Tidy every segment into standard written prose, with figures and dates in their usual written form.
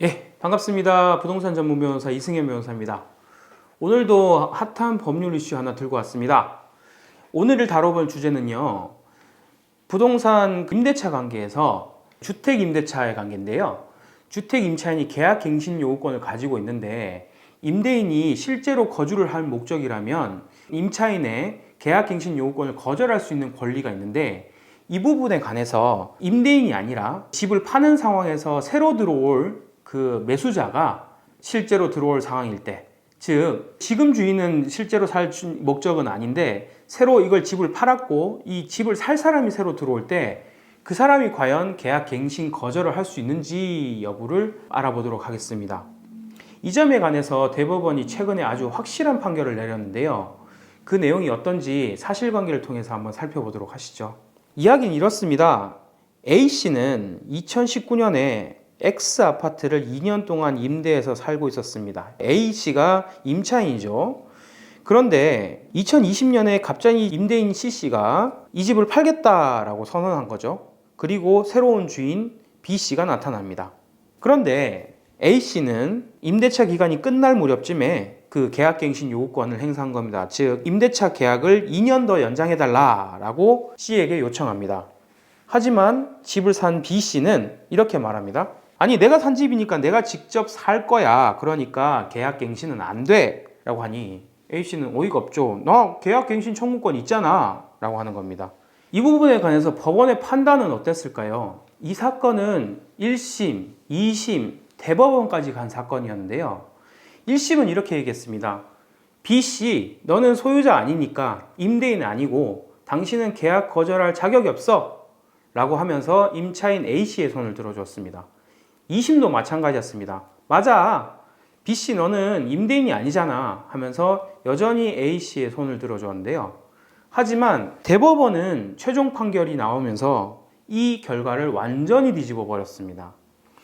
예, 반갑습니다. 부동산 전문 변호사 이승현 변호사입니다. 오늘도 핫한 법률 이슈 하나 들고 왔습니다. 오늘 다뤄볼 주제는요, 부동산 임대차 관계에서 주택 임대차의 관계인데요. 주택 임차인이 계약 갱신 요구권을 가지고 있는데 임대인이 실제로 거주를 할 목적이라면 임차인의 계약 갱신 요구권을 거절할 수 있는 권리가 있는데, 이 부분에 관해서 임대인이 아니라 집을 파는 상황에서 새로 들어올 그 매수자가 실제로 들어올 상황일 때, 즉 지금 주인은 실제로 살 목적은 아닌데 새로 이걸 집을 팔았고 이 집을 살 사람이 새로 들어올 때 그 사람이 과연 계약 갱신 거절을 할 수 있는지 여부를 알아보도록 하겠습니다. 이 점에 관해서 대법원이 최근에 아주 확실한 판결을 내렸는데요. 그 내용이 어떤지 사실관계를 통해서 한번 살펴보도록 하시죠. 이야기는 이렇습니다. A씨는 2019년에 X 아파트를 2년 동안 임대해서 살고 있었습니다. A씨가 임차인이죠. 그런데 2020년에 갑자기 임대인 C씨가 이 집을 팔겠다라고 선언한 거죠. 그리고 새로운 주인 B씨가 나타납니다. 그런데 A씨는 임대차 기간이 끝날 무렵쯤에 그 계약갱신 요구권을 행사한 겁니다. 즉 임대차 계약을 2년 더 연장해달라고 C에게 요청합니다. 하지만 집을 산 B씨는 이렇게 말합니다. 아니, 내가 산 집이니까 내가 직접 살 거야. 그러니까 계약갱신은 안 돼. 라고 하니 A씨는 어이가 없죠. 나 계약갱신 청구권 있잖아. 라고 하는 겁니다. 이 부분에 관해서 법원의 판단은 어땠을까요? 이 사건은 1심, 2심, 대법원까지 간 사건이었는데요. 1심은 이렇게 얘기했습니다. B씨, 너는 소유자 아니니까 임대인 아니고 당신은 계약 거절할 자격이 없어. 라고 하면서 임차인 A씨의 손을 들어줬습니다. 2심도 마찬가지였습니다. 맞아. B씨 너는 임대인이 아니잖아. 하면서 여전히 A씨의 손을 들어줬는데요. 하지만 대법원은 최종 판결이 나오면서 이 결과를 완전히 뒤집어 버렸습니다.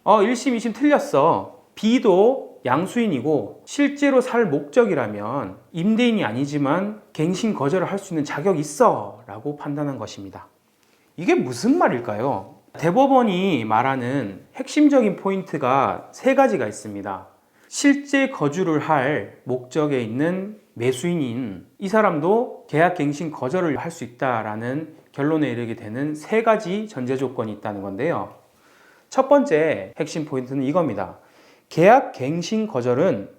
1심, 2심 틀렸어. B도 양수인이고 실제로 살 목적이라면 임대인이 아니지만 갱신 거절을 할 수 있는 자격이 있어. 라고 판단한 것입니다. 이게 무슨 말일까요? 대법원이 말하는 핵심적인 포인트가 세 가지가 있습니다. 실제 거주를 할 목적에 있는 매수인인 이 사람도 계약갱신 거절을 할 수 있다라는 결론에 이르게 되는 세 가지 전제 조건이 있다는 건데요. 첫 번째 핵심 포인트는 이겁니다. 계약갱신 거절은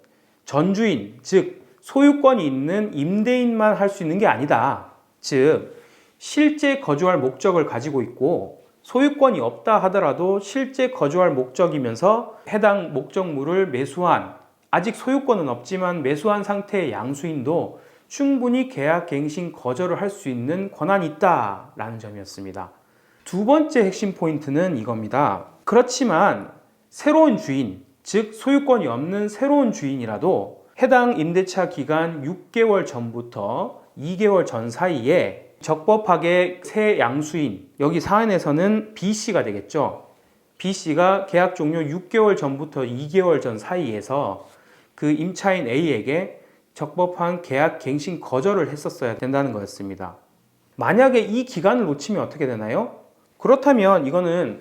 전주인, 즉 소유권이 있는 임대인만 할 수 있는 게 아니다. 즉 실제 거주할 목적을 가지고 있고 소유권이 없다 하더라도 실제 거주할 목적이면서 해당 목적물을 매수한, 아직 소유권은 없지만 매수한 상태의 양수인도 충분히 계약갱신 거절을 할 수 있는 권한이 있다라는 점이었습니다. 두 번째 핵심 포인트는 이겁니다. 그렇지만 새로운 주인, 즉 소유권이 없는 새로운 주인이라도 해당 임대차 기간 6개월 전부터 2개월 전 사이에 적법하게 새 양수인, 여기 사안에서는 B씨가 되겠죠. B씨가 계약 종료 6개월 전부터 2개월 전 사이에서 그 임차인 A에게 적법한 계약 갱신 거절을 했었어야 된다는 거였습니다. 만약에 이 기간을 놓치면 어떻게 되나요? 그렇다면 이거는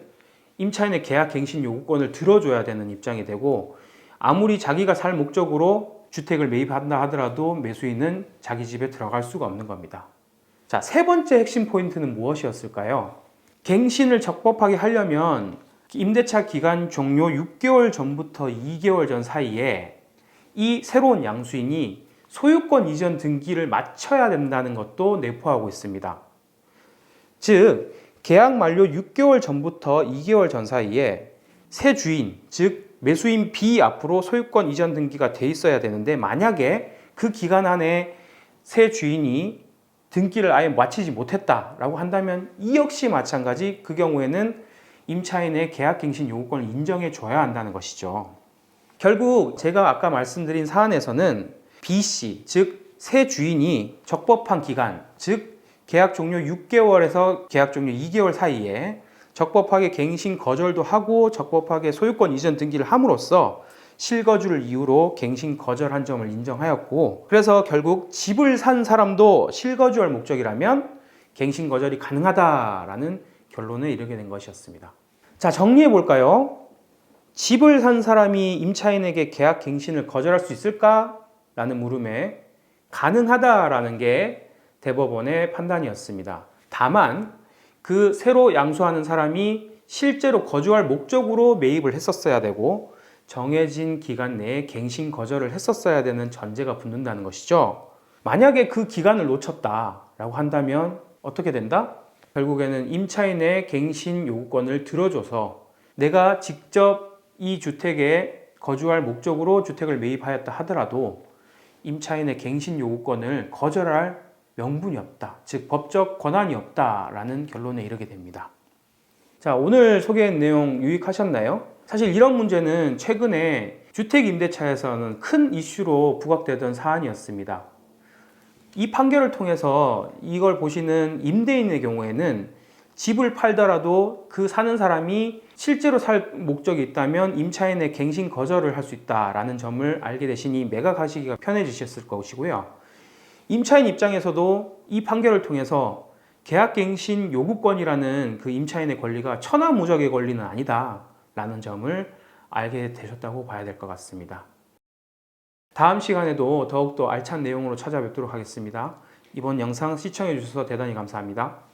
임차인의 계약 갱신 요구권을 들어줘야 되는 입장이 되고, 아무리 자기가 살 목적으로 주택을 매입한다 하더라도 매수인은 자기 집에 들어갈 수가 없는 겁니다. 자, 세 번째 핵심 포인트는 무엇이었을까요? 갱신을 적법하게 하려면 임대차 기간 종료 6개월 전부터 2개월 전 사이에 이 새로운 양수인이 소유권 이전 등기를 마쳐야 된다는 것도 내포하고 있습니다. 즉, 계약 만료 6개월 전부터 2개월 전 사이에 새 주인, 즉 매수인 B 앞으로 소유권 이전 등기가 돼 있어야 되는데, 만약에 그 기간 안에 새 주인이 등기를 아예 마치지 못했다라고 한다면 이 역시 마찬가지, 그 경우에는 임차인의 계약갱신 요구권을 인정해 줘야 한다는 것이죠. 결국 제가 아까 말씀드린 사안에서는 B씨, 즉 새 주인이 적법한 기간, 즉 계약 종료 6개월에서 계약 종료 2개월 사이에 적법하게 갱신 거절도 하고 적법하게 소유권 이전 등기를 함으로써 실거주를 이유로 갱신 거절한 점을 인정하였고, 그래서 결국 집을 산 사람도 실거주할 목적이라면 갱신 거절이 가능하다라는 결론에 이르게 된 것이었습니다. 자, 정리해 볼까요? 집을 산 사람이 임차인에게 계약 갱신을 거절할 수 있을까? 라는 물음에 가능하다라는 게 대법원의 판단이었습니다. 다만 그 새로 양수하는 사람이 실제로 거주할 목적으로 매입을 했었어야 되고 정해진 기간 내에 갱신 거절을 했었어야 되는 전제가 붙는다는 것이죠. 만약에 그 기간을 놓쳤다라고 한다면 어떻게 된다? 결국에는 임차인의 갱신 요구권을 들어줘서 내가 직접 이 주택에 거주할 목적으로 주택을 매입하였다 하더라도 임차인의 갱신 요구권을 거절할 명분이 없다. 즉 법적 권한이 없다라는 결론에 이르게 됩니다. 자, 오늘 소개한 내용 유익하셨나요? 사실 이런 문제는 최근에 주택임대차에서는 큰 이슈로 부각되던 사안이었습니다. 이 판결을 통해서 이걸 보시는 임대인의 경우에는 집을 팔더라도 그 사는 사람이 실제로 살 목적이 있다면 임차인의 갱신 거절을 할 수 있다라는 점을 알게 되시니 매각하시기가 편해지셨을 것이고요. 임차인 입장에서도 이 판결을 통해서 계약갱신 요구권이라는 그 임차인의 권리가 천하무적의 권리는 아니다라는 점을 알게 되셨다고 봐야 될 것 같습니다. 다음 시간에도 더욱더 알찬 내용으로 찾아뵙도록 하겠습니다. 이번 영상 시청해 주셔서 대단히 감사합니다.